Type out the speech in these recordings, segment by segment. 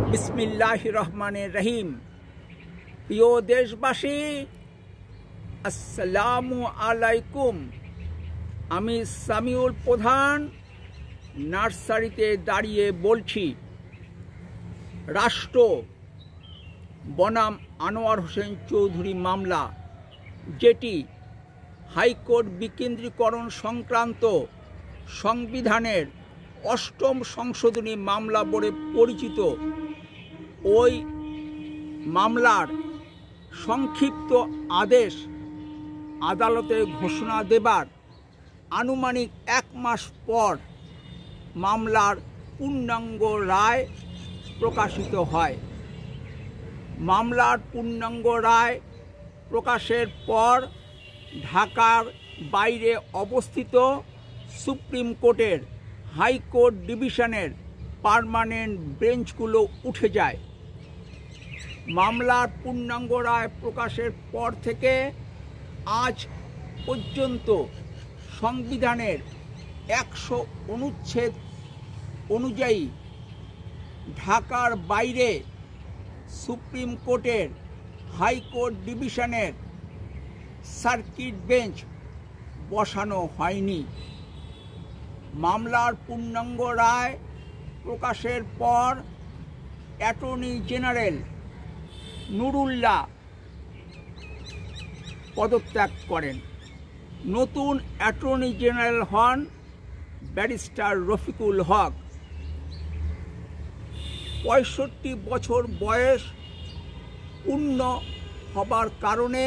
बिस्मिल्लाहिर रहमानिर रहीम। प्रिय देशबासी, আসসালামু আলাইকুম। আমি সামিউল প্রধান নার্সারিতে দাঁড়িয়ে বলছি। রাষ্ট্র বনাম আনোয়ার হোসেন চৌধুরী মামলা, যেটি হাইকোর্ট বিকেন্দ্রীকরণ সংক্রান্ত সংবিধানের ৮ম সংশোধনী মামলা বলে পরিচিত, ওই মামলার সংক্ষিপ্ত আদেশ আদালতে ঘোষণা দেবার আনুমানিক ১ মাস পর মামলার পূর্ণাঙ্গ রায় প্রকাশিত হয়। মামলার পূর্ণাঙ্গ রায় প্রকাশের পর ঢাকার বাইরে অবস্থিত সুপ্রিম কোর্টের হাইকোর্ট ডিভিশনের পার্মানেন্ট বেঞ্চগুলো উঠে যায়। মামলার পূর্ণাঙ্গ রায় প্রকাশের পর থেকে আজ পর্যন্ত সংবিধানের ১০০ অনুচ্ছেদ অনুযায়ী ঢাকার বাইরে সুপ্রিম কোর্টের হাইকোর্ট ডিভিশনের সার্কিট বেঞ্চ বসানো হয়নি। মামলার পূর্ণাঙ্গ রায় প্রকাশের পর অ্যাটর্নি জেনারেল নুরুল্লাহ পদত্যাগ করেন। নতুন অ্যাটর্নি জেনারেল হন ব্যারিস্টার রফিকুল হক। ৬৫ বছর বয়স পূর্ণ হবার কারণে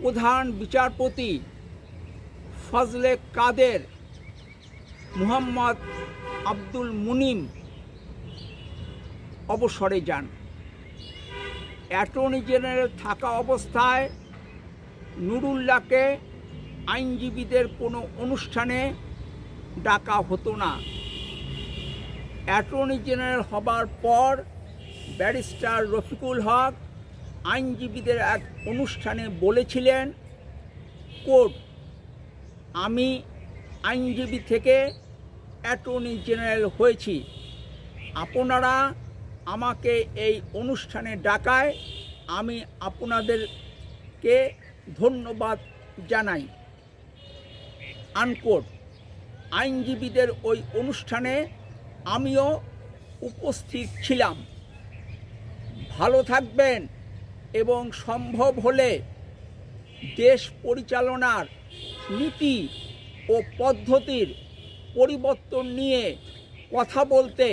প্রধান বিচারপতি ফজলে কাদের মুহাম্মদ আব্দুল মুনিম অবসরে যান। অ্যাটর্নি জেনারেল থাকা অবস্থায় নুরুল্লাহকে আইনজীবীদের কোনো অনুষ্ঠানে ডাকা হতো না। অ্যাটর্নি জেনারেল হবার পর ব্যারিস্টার রফিকুল হক আইনজীবীদের এক অনুষ্ঠানে বলেছিলেন, কোর্ট, আমি আইনজীবী থেকে অ্যাটর্নি জেনারেল হয়েছি। আপনারা আমাকে এই অনুষ্ঠানে ডাকায় আমি আপনাদেরকে ধন্যবাদ জানাই। আনকোট। আইনজীবীদের ওই অনুষ্ঠানে আমিও উপস্থিত ছিলাম। ভালো থাকবেন এবং সম্ভব হলে দেশ পরিচালনার নীতি ও পদ্ধতির পরিবর্তন নিয়ে কথা বলতে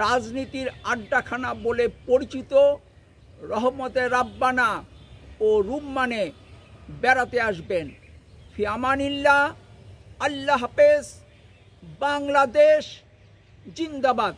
রাজনীতির আড্ডাখানা বলে পরিচিত রহমতে রাব্বানা ও রুম্মানে বেড়াতে আসবেন। ফি আমানিল্লাহ। আল্লাহ হাফেজ। বাংলাদেশ জিন্দাবাদ।